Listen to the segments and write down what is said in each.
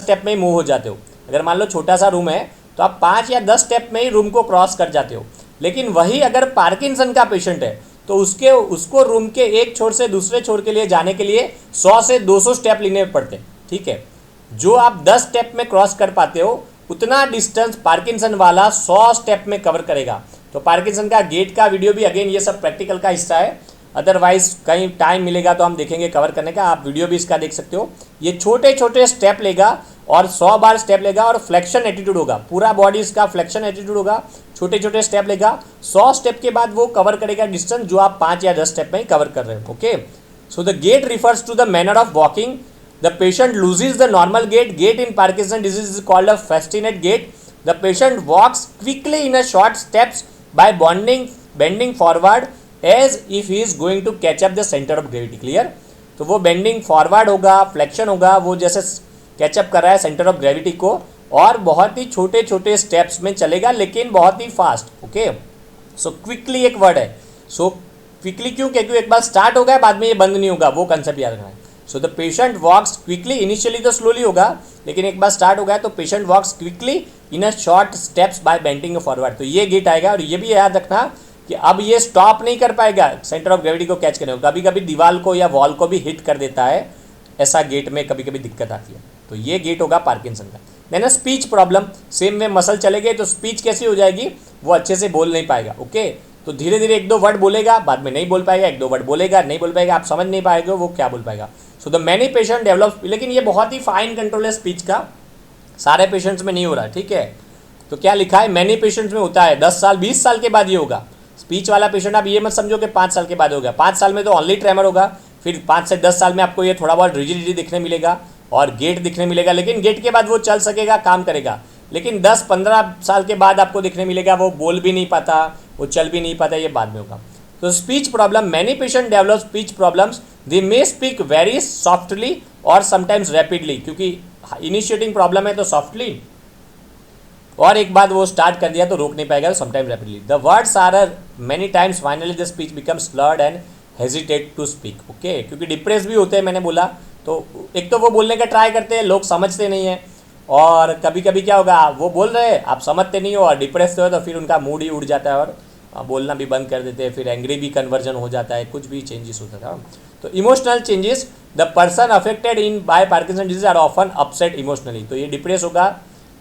Step में ही move हो जाते हो। अगर मान लो छोटा सा रूम है तो आप 5 या 10 स्टेप में ही रूम को क्रॉस कर जाते हो। लेकिन वही अगर पार्किंसन का पेशेंट है तो उसको रूम के एक छोर से दूसरे छोर के लिए जाने के लिए 100 से 200 स्टेप लेने पड़ते हैं। ठीक है, जो आप 10 स्टेप में क्रॉस कर पाते हो उतना डिस्टेंस पार्किंसन वाला 100 स्टेप में कवर करेगा। तो पार्किंसन का गेट का वीडियो भी अगेन ये सब प्रैक्टिकल का हिस्सा है, अदरवाइज कहीं टाइम मिलेगा तो हम देखेंगे कवर करने का, आप वीडियो भी इसका देख सकते हो। ये छोटे छोटे स्टेप लेगा और 100 बार स्टेप लेगा और फ्लेक्शन एटीट्यूड होगा, पूरा बॉडी इसका फ्लेक्शन एटीट्यूड होगा, छोटे छोटे स्टेप लेगा। 100 स्टेप के बाद वो कवर करेगा डिस्टेंस जो आप 5 या 10 स्टेप में ही कवर कर रहे हो। Okay, so the gait refers to the manner of walking. The patient loses the normal gait in Parkinson disease is called a festinate gait. The patient walks quickly in a short steps by bending forward as if he is going to catch up the centre of gravity. Clear, तो वो bending forward होगा, flexion होगा, वो जैसे catch up कर रहा है centre of gravity को, और बहुत ही छोटे छोटे स्टेप्स में चलेगा लेकिन बहुत ही फास्ट। ओके, सो क्विकली एक वर्ड है। सो क्विकली क्यों, क्योंकि एक बार स्टार्ट हो गया बाद में ये बंद नहीं होगा, वो कंसेप्ट याद रखना है। So the patient walks quickly, initially तो स्लोली होगा लेकिन एक बार स्टार्ट हो गया तो patient walks quickly in a short steps by bending forward. तो ये गेट आएगा, और ये भी याद रखना कि अब ये स्टॉप नहीं कर पाएगा सेंटर ऑफ ग्रेविटी को कैच करने को, कभी कभी दीवार को या वॉल को भी हिट कर देता है, ऐसा गेट में कभी कभी दिक्कत आती है। तो ये गेट होगा पार्किंसन का। देन स्पीच प्रॉब्लम, सेम में मसल चले गए तो स्पीच कैसी हो जाएगी, वो अच्छे से बोल नहीं पाएगा। ओके, तो धीरे धीरे एक दो वर्ड बोलेगा, बाद में नहीं बोल पाएगा, एक दो वर्ड बोलेगा, नहीं बोल पाएगा, आप समझ नहीं पाएंगे वो क्या बोल पाएगा। So the many patient develop, लेकिन ये बहुत ही फाइन कंट्रोल है स्पीच का, सारे पेशेंट्स में नहीं हो रहा है। ठीक है, तो क्या लिखा है, मैनी पेशेंट्स में होता है, 10 साल 20 साल के बाद ये होगा। स्पीच वाला पेशेंट आप ये मत समझो कि 5 साल के बाद होगा, 5 साल में तो ओनली ट्रेमर होगा, फिर 5 से 10 साल में आपको ये थोड़ा बहुत रिजिडिटी दिखने मिलेगा और गेट दिखने मिलेगा, लेकिन गेट के बाद वो चल सकेगा, काम करेगा। लेकिन 10-15 साल के बाद आपको दिखने मिलेगा वो बोल भी नहीं पाता, वो चल भी नहीं पाता, ये बाद में होगा। तो speech problem, many patient develop speech problems, they may speak very softly और समटाइम्स रैपिडली, क्योंकि इनिशिएटिंग प्रॉब्लम है तो सॉफ्टली, और एक बार वो स्टार्ट कर दिया तो रोक नहीं पाएगा, तो sometimes rapidly. The words are many times finally the speech become slurred and hesitate to speak. Okay, क्योंकि डिप्रेस भी होते हैं, मैंने बोला, तो एक तो वो बोलने का ट्राई करते हैं, लोग समझते नहीं हैं, और कभी कभी क्या होगा, वो बोल रहे हैं आप समझते नहीं हो और डिप्रेस हो तो फिर उनका मूड ही उड़ जाता है और बोलना भी बंद कर देते हैं, फिर एंग्री भी कन्वर्जन हो जाता है, कुछ भी चेंजेस होता था। तो emotional changes, the person affected in by Parkinson disease are often upset emotionally. तो ये डिप्रेस होगा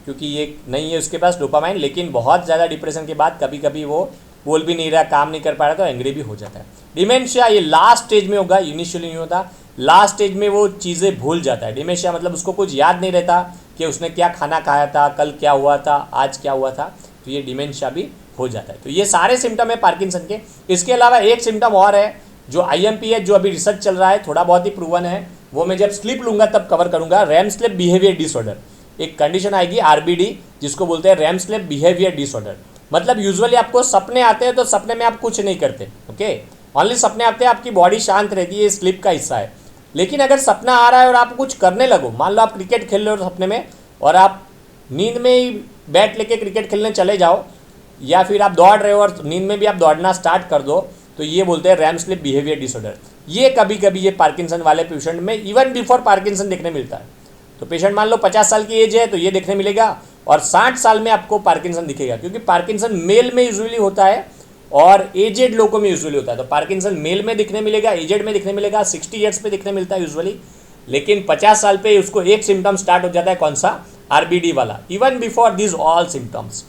क्योंकि ये नहीं है उसके पास डोपामाइन, लेकिन बहुत ज़्यादा डिप्रेशन के बाद कभी कभी वो बोल भी नहीं रहा, काम नहीं कर पा रहा, तो एंग्री भी हो जाता है। डिमेंशिया ये लास्ट स्टेज में होगा, इनिशियली नहीं होता, लास्ट स्टेज में वो चीज़ें भूल जाता है। डिमेंशिया मतलब उसको कुछ याद नहीं रहता कि उसने क्या खाना खाया था, कल क्या हुआ था, आज क्या हुआ था, तो ये डिमेंशिया भी हो जाता है। तो ये सारे सिम्टम है पार्किंसन के। इसके अलावा एक सिम्टम और है जो IMP है, जो अभी रिसर्च चल रहा है, थोड़ा बहुत ही प्रूवन है, वो मैं जब स्लीप लूँगा तब कवर करूँगा। रैम स्लीप बिहेवियर डिसऑर्डर, एक कंडीशन आएगी RBD, जिसको बोलते हैं रैम स्लीप बिहेवियर डिसऑर्डर। मतलब यूजुअली आपको सपने आते हैं तो सपने में आप कुछ नहीं करते, ओके, ओनली सपने आते हैं, आपकी बॉडी शांत रहती है, ये स्लीप का हिस्सा है। लेकिन अगर सपना आ रहा है और आप कुछ करने लगो, मान लो आप क्रिकेट खेल रहे हो सपने में और आप नींद में ही बैट लेके क्रिकेट खेलने चले जाओ, या फिर आप दौड़ रहे हो और नींद में भी आप दौड़ना स्टार्ट कर दो, तो ये बोलते हैं रैम स्लीप बिहेवियर डिसऑर्डर। ये कभी कभी ये पार्किंसन वाले पेशेंट में इवन बिफोर पार्किंसन देखने मिलता है। तो पेशेंट मान लो 50 साल की एज है तो ये देखने मिलेगा, और 60 साल में आपको पार्किंसन दिखेगा, क्योंकि पार्किंसन मेल में यूजुअली होता है और एजेड लोगों में यूजुअली होता है। तो पार्किंसन मेल में दिखने मिलेगा, एजेड में दिखने मिलेगा, 60 ईयर्स पे दिखने मिलता है यूजुअली, लेकिन 50 साल पे उसको एक सिम्टम स्टार्ट हो जाता है, कौन सा, RBD वाला, even before this all symptoms.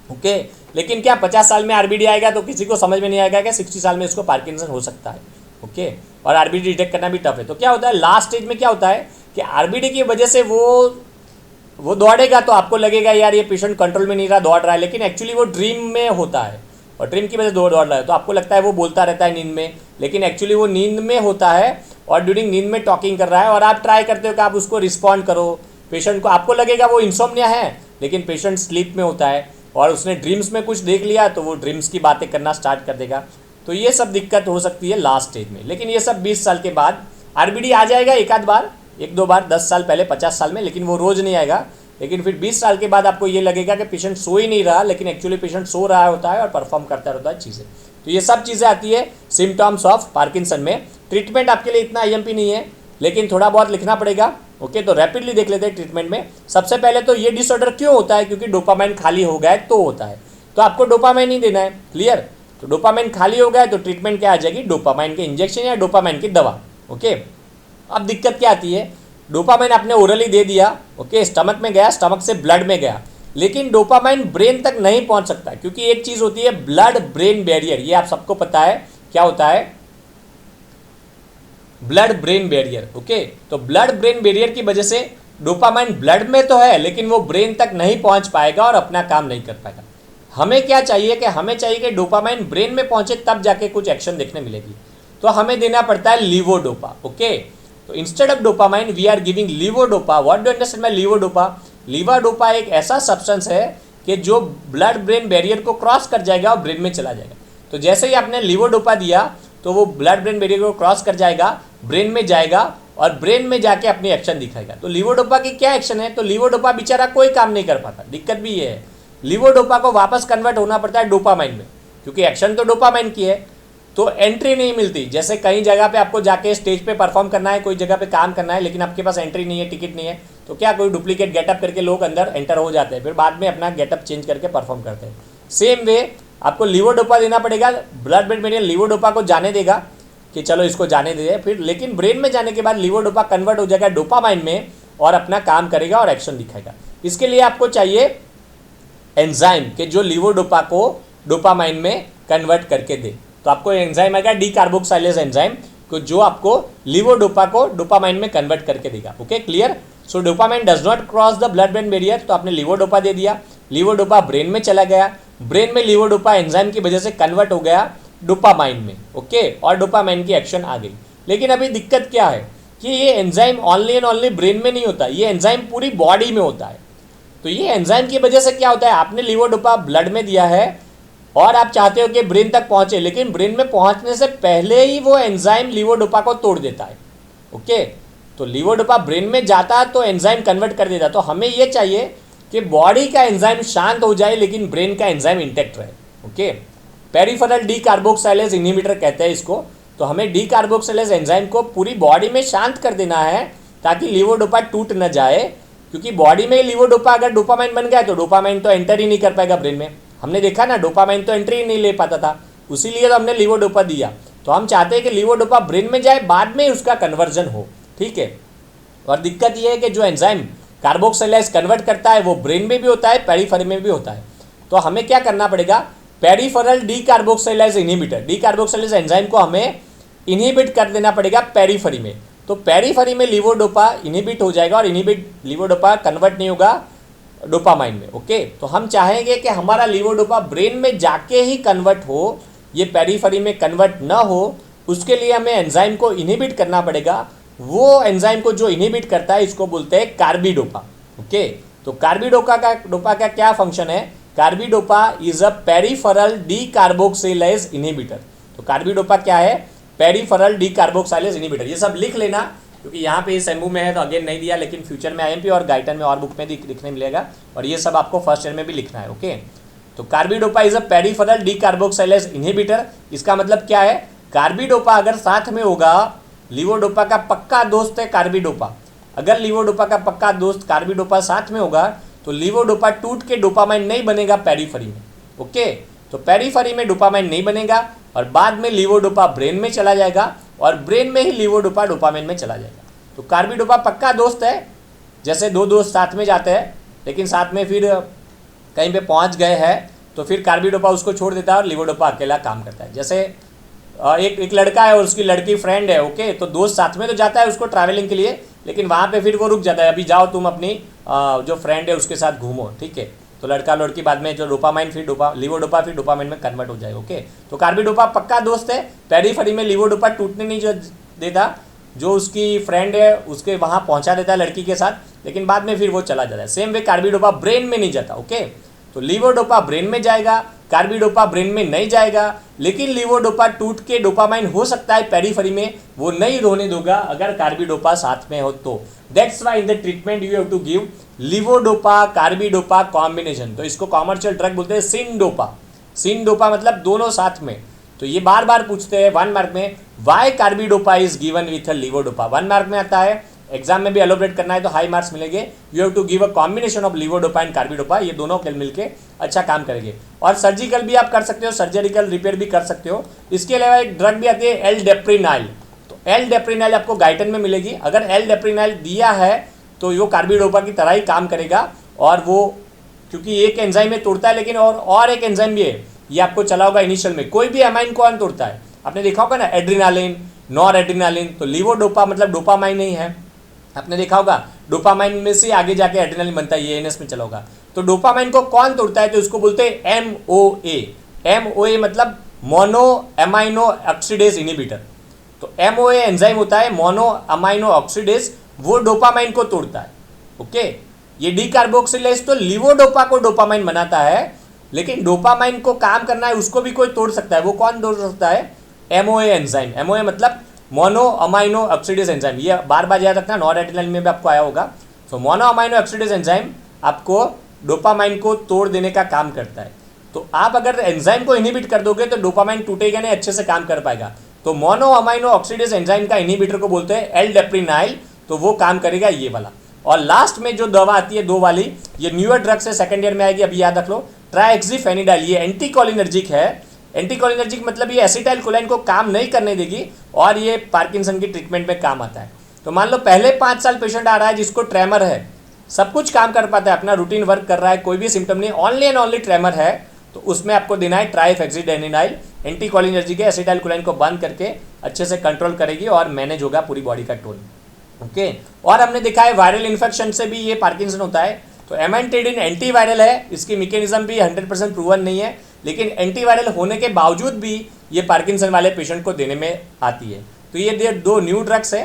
Okay, लेकिन क्या 50 साल में RBD आएगा तो किसी को समझ में नहीं आएगा कि 60 साल में इसको पार्किंसन हो सकता है। ओके, और RBD डिटेक्ट करना भी टफ है। तो क्या होता है लास्ट स्टेज में, क्या होता है कि RBD की वजह से वो दौड़ेगा तो आपको लगेगा यार ये पेशेंट कंट्रोल में नहीं रहा, दौड़ रहा है, लेकिन एक्चुअली वो ड्रीम में होता है और ड्रीम की वजह से दौड़ रहा है, तो आपको लगता है वो बोलता रहता है नींद में, लेकिन एक्चुअली वो नींद में होता है और ड्यूरिंग नींद में टॉकिंग कर रहा है, और आप ट्राई करते हो कि आप उसको रिस्पॉन्ड करो पेशेंट को, आपको लगेगा वो इंसोम्निया है, लेकिन पेशेंट स्लीप में होता है और उसने ड्रीम्स में कुछ देख लिया तो वो ड्रीम्स की बातें करना स्टार्ट कर देगा। तो ये सब दिक्कत हो सकती है लास्ट स्टेज में, लेकिन ये सब 20 साल के बाद RBD आ जाएगा, एक आध बार, एक दो बार, 10 साल पहले, 50 साल में, लेकिन वो रोज़ नहीं आएगा। लेकिन फिर 20 साल के बाद आपको ये लगेगा कि पेशेंट सो ही नहीं रहा, लेकिन एक्चुअली पेशेंट सो रहा होता है और परफॉर्म करता रहता है चीज़ें। तो ये सब चीज़ें आती है सिम्टम्स ऑफ पार्किंसन में। ट्रीटमेंट आपके लिए इतना IMP नहीं है, लेकिन थोड़ा बहुत लिखना पड़ेगा। ओके, तो रैपिडली देख लेते हैं ट्रीटमेंट में। सबसे पहले तो ये डिसऑर्डर क्यों होता है, क्योंकि डोपामाइन खाली हो गया है तो होता है, तो आपको डोपामाइन ही देना है। क्लियर? तो डोपामाइन खाली हो गया है तो ट्रीटमेंट क्या आ जाएगी, डोपामाइन के इंजेक्शन या डोपामाइन की दवा। ओके, अब दिक्कत क्या आती है, डोपामाइन आपने ओरली दे दिया, ओके, स्टमक में गया, स्टमक से ब्लड में गया, लेकिन डोपामाइन ब्रेन तक नहीं पहुंच सकता, क्योंकि एक चीज होती है ब्लड ब्रेन बैरियर, ये आप सबको पता है क्या होता है, ब्लड ब्रेन बैरियर। ओके, तो ब्लड ब्रेन बैरियर की वजह से डोपामाइन ब्लड में तो है लेकिन वो ब्रेन तक नहीं पहुंच पाएगा और अपना काम नहीं कर पाएगा। हमें क्या चाहिए कि हमें चाहिए कि डोपामाइन ब्रेन में पहुंचे, तब जाके कुछ एक्शन देखने मिलेगी। तो हमें देना पड़ता है लीवोडोपा। ओके, तो instead of dopamine we are giving levodopa. What do understand by levodopa? Levodopa एक ऐसा सब्सटेंस है कि जो ब्लड ब्रेन बैरियर को क्रॉस कर जाएगा और ब्रेन में चला जाएगा। तो जैसे ही आपने लीवोडोपा दिया तो वो ब्लड ब्रेन बैरियर को क्रॉस कर जाएगा, ब्रेन में जाएगा और ब्रेन में जाके अपनी एक्शन दिखाएगा। तो लीवोडोपा की क्या एक्शन है, तो लीवोडोपा बेचारा कोई काम नहीं कर पाता। दिक्कत भी ये है, लीवोडोपा को वापस कन्वर्ट होना पड़ता है डोपामाइन में, क्योंकि एक्शन तो डोपामाइन की है, तो एंट्री नहीं मिलती। जैसे कहीं जगह पे आपको जाके स्टेज पे परफॉर्म करना है, कोई जगह पे काम करना है, लेकिन आपके पास एंट्री नहीं है, टिकट नहीं है, तो क्या कोई डुप्लीकेट गेटअप करके लोग अंदर एंटर हो जाते हैं, फिर बाद में अपना गेटअप चेंज करके परफॉर्म करते हैं। सेम वे आपको लीवोडोपा देना पड़ेगा, ब्लड ब्रेन बैरियर लीवोडोपा को जाने देगा कि चलो इसको जाने दे, फिर लेकिन ब्रेन में जाने के बाद लीवोडोपा कन्वर्ट हो जाएगा डोपामाइन में और अपना काम करेगा और एक्शन दिखाएगा। इसके लिए आपको चाहिए एंजाइम के जो लीवोडोपा को डोपामाइन में कन्वर्ट करके दे। तो आपको एंजाइम आएगा डी कार्बोक्साइलेज एंजाइम को, जो आपको लीवोडोपा को डोपामाइन में कन्वर्ट करके देगा। Okay, clear? So dopamine does not cross the blood brain barrier, तो आपने लीवोडोपा दे दिया, लीवोडोपा ब्रेन में चला गया, ब्रेन में लीवोडोपा एंजाइम की वजह से कन्वर्ट हो गया डोपामाइन में। ओके, और डोपामाइन की एक्शन आ गई। लेकिन अभी दिक्कत क्या है कि ये enzyme only and only brain में नहीं होता, ये एंजाइम पूरी बॉडी में होता है। तो ये एंजाइम की वजह से क्या होता है, आपने लीवोडोपा ब्लड में दिया है और आप चाहते हो कि ब्रेन तक पहुंचे, लेकिन ब्रेन में पहुंचने से पहले ही वो एंजाइम लीवोडोपा को तोड़ देता है। ओके, तो लीवोडोपा ब्रेन में जाता तो एंजाइम कन्वर्ट कर देता। तो हमें ये चाहिए कि बॉडी का एंजाइम शांत हो जाए लेकिन ब्रेन का एंजाइम इंटैक्ट रहे। Okay, peripheral decarboxylase inhibitor कहते हैं इसको। तो हमें डी कार्बोक्साइलेज एंजाइम को पूरी बॉडी में शांत कर देना है ताकि लीवोडोपा टूट न जाए, क्योंकि बॉडी में लीवोडोपा अगर डोपामाइन बन गया तो डोपामाइन तो एंटर ही नहीं कर पाएगा ब्रेन में। हमने देखा ना, डोपामाइन तो एंट्री ही नहीं ले पाता था, उसीलिए तो हमने लीवोडोपा दिया। तो हम चाहते हैं कि लीवोडोपा ब्रेन में जाए, बाद में उसका कन्वर्जन हो। ठीक है, और दिक्कत यह है कि जो एंजाइम कार्बोक्साइलेज कन्वर्ट करता है वो ब्रेन में भी होता है, पेरिफेरल में भी होता है। तो हमें क्या करना पड़ेगा, peripheral decarboxylase inhibitor, decarboxylase enzyme को हमें इनहिबिट कर देना पड़ेगा पेरिफेरी में। तो पेरिफेरी में लीवोडोपा इनहिबिट हो जाएगा और लीवोडोपा कन्वर्ट नहीं होगा डोपामाइन में। ओके, तो हम चाहेंगे कि हमारा लीवोडोपा ब्रेन में जाके ही कन्वर्ट हो, ये पेरिफेरी में कन्वर्ट ना हो। उसके लिए हमें एंजाइम को इनहिबिट करना पड़ेगा। वो एंजाइम को जो इनहिबिट करता है इसको बोलते हैं कार्बिडोपा। ओके, तो कार्बिडोपा का क्या फंक्शन है, carbidopa is a peripheral D carboxylase inhibitor. तो कार्बिडोपा क्या है, पेरिफेरल डी कार्बोक्सिलेज इनहिबिटर। ये सब लिख लेना, क्योंकि यहाँ पे इस एम्बू में है तो अगेन नहीं दिया, लेकिन फ्यूचर में आईएमपी और गाइटन में और बुक में लिखने मिलेगा, और ये सब आपको फर्स्ट ईयर में भी लिखना है। ओके, तो carbidopa is a peripheral D carboxylase inhibitor. इसका मतलब क्या है, कार्बिडोपा अगर साथ में होगा, लीवोडोपा का पक्का दोस्त है कार्बिडोपा, अगर लीवोडोपा का पक्का दोस्त कार्बिडोपा साथ में होगा तो लीवोडोपा टूट के डोपामाइन नहीं बनेगा पेरिफेरी में। ओके, तो पेरिफेरी में डोपामाइन नहीं बनेगा और बाद में लीवोडोपा ब्रेन में चला जाएगा और ब्रेन में ही लीवोडोपा डोपामाइन में चला जाएगा। तो कार्बिडोपा पक्का दोस्त है, जैसे दो दोस्त साथ में जाते हैं लेकिन साथ में फिर कहीं पे पहुंच गए हैं तो फिर कार्बिडोपा उसको छोड़ देता है और लीवोडोपा अकेला काम करता है। जैसे एक लड़का है और उसकी लड़की फ्रेंड है। ओके, तो दोस्त साथ में तो जाता है उसको ट्रैवलिंग के लिए, लेकिन वहाँ पे फिर वो रुक जाता है, अभी जाओ तुम अपनी जो फ्रेंड है उसके साथ घूमो। ठीक है, तो लड़का लड़की बाद में जो डोपामाइन फिर लीवोडोपा फिर डोपामाइन में कन्वर्ट हो जाएगा। ओके, तो कार्बिडोपा पक्का दोस्त है, पेरिफेरी में लीवोडोपा टूटने नहीं जो देता, जो उसकी फ्रेंड है उसके वहाँ पहुँचा देता है लड़की के साथ, लेकिन बाद में फिर वो चला जाता है। सेम वे कार्बिडोपा ब्रेन में नहीं जाता। ओके, तो लीवोडोपा ब्रेन में जाएगा, कार्बिडोपा ब्रेन में नहीं जाएगा, लेकिन लीवोडोपा टूट के डोपामाइन हो सकता है पेरिफेरी में, वो नहीं होने दोगा अगर कार्बिडोपा साथ में हो तो। That's why in the treatment you have to give levodopa carbidopa combination. तो इसको कॉमर्शियल ड्रग बोलते हैं सिनडोपा। सिनडोपा मतलब दोनों साथ में। तो ये बार बार पूछते हैं 1 मार्क में, why carbidopa is given with levodopa. 1 mark में आता है एग्जाम में भी एलोबरेट करना है तो हाई मार्क्स मिलेंगे। You have to give a combination of levodopa and carbidopa, ये दोनों मिलकर अच्छा काम करेंगे। और सर्जिकल भी आप कर सकते हो, सर्जिकल रिपेयर भी कर सकते हो। इसके अलावा एक ड्रग भी आती है एल-डेप्रिनाइल, तो एल-डेप्रिनाइल आपको गाइटन में मिलेगी। अगर एल-डेप्रिनाइल दिया है तो वो कार्बिडोपा की तरह ही काम करेगा, और वो क्योंकि एक एंजाइम में तोड़ता है, लेकिन और एक एंजाइम भी है, ये आपको चला होगा इनिशियल में। कोई भी अमाइन कौन तोड़ता है, आपने देखा होगा ना, एड्रीनालिन, नॉर एड्रीनालिन, तो लीवोडोपा मतलब डोपामाइन नहीं है, आपने देखा होगा। डोपामाइन में से आगे जाके एड्रीनालिन बनता है, ये एनएस में चला होगा। तो डोपामाइन को कौन तोड़ता है, तो उसको बोलते हैं MOA। MOA मतलब मोनो अमाइनो ऑक्सीडेज इनिबिटर। तो MOA एंजाइम होता है, मोनो अमाइनो ऑक्सीडेज, वो डोपामाइन को तोड़ता है। ओके, ये डी कार्बोक्सिलेज तो लीवोडोपा को डोपामाइन बनाता है, लेकिन डोपामाइन को काम करना है उसको भी कोई तोड़ सकता है। वो कौन तोड़ सकता है, MOA एंजाइम। MOA मतलब मोनो अमाइनो ऑक्सीडेज एंजाइम, ये बार बार याद रखना, नॉर एड्रेनालिन में भी आपको आया होगा। सो मोनो अमाइनो ऑक्सीडेज एंजाइम आपको डोपामाइन को तोड़ देने का काम करता है। तो आप अगर एंजाइम को इनहिबिट कर दोगे तो डोपामाइन टूटेगा नहीं, अच्छे से काम कर पाएगा। तो मोनो अमाइनो ऑक्सीडेज एंजाइम का इनहिबिटर को बोलते हैं एल-डेप्रिनाइल, तो वो काम करेगा ये वाला। और लास्ट में जो दवा आती है दो वाली, ये न्यूअर ड्रग से सेकंड ईयर में आएगी, अभी याद रख लो, ट्राइएक्सिफेनिडाइल। ये एंटीकोलिनर्जिक है। एंटीकोलिनर्जिक मतलब ये एसिटाइल कोलाइन को काम नहीं करने देगी, और ये पार्किंसन की ट्रीटमेंट में काम आता है। तो मान लो पहले 5 साल पेशेंट आ रहा है जिसको ट्रेमर है, सब कुछ काम कर पाता है, अपना रूटीन वर्क कर रहा है, कोई भी सिम्टम नहीं, ओनली एंड ओनली ट्रेमर है, तो उसमें आपको देना है ट्राइएक्सिफेनिडाइल। एंटीकोलिनर्जिक है, एसिटाइल कोलाइन को बंद करके अच्छे से कंट्रोल करेगी और मैनेज होगा पूरी बॉडी का टोन। ओके, और हमने देखा है वायरल इन्फेक्शन से भी ये पार्किंसन होता है। तो एमेंटेडिन एंटीवायरल है, इसकी मैकेनिज्म भी 100% प्रूवन नहीं है, लेकिन एंटीवायरल होने के बावजूद भी ये पार्किंसन वाले पेशेंट को देने में आती है। तो ये दो न्यू ड्रग्स है।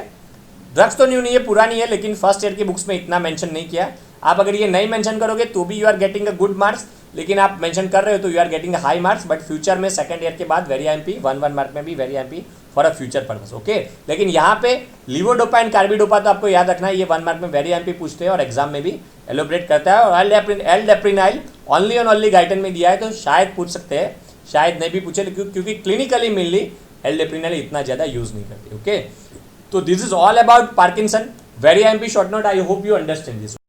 ड्रग्स तो न्यू नहीं है, पुरानी है, लेकिन फर्स्ट ईयर की बुक्स में इतना मेंशन नहीं किया। आप अगर ये नहीं मेंशन करोगे तो भी you are getting a good marks, लेकिन आप मेंशन कर रहे हो तो you are getting high marks. But future में सेकंड ईयर के बाद वेरी एमपी 1 मार्क में भी very imp for a future purpose. Okay, लेकिन यहाँ पे लीवोडोपा एंड कार्बिडोपा तो आपको याद रखना है, ये 1 मार्क में वेरी एमपी पूछते हैं और एग्जाम में भी एलोबरेट करता है। और एल-डेप्रिनाइल ओनली ऑन ओनली गाइटन में दिया है, तो शायद पूछ सकते हैं, शायद नहीं भी पूछे, क्योंकि क्लिनिकली मेनली एल-डेप्रिनाइल इतना ज़्यादा यूज नहीं करते। ओके, तो this is all about Parkinson, very MP short note. I hope you understand this.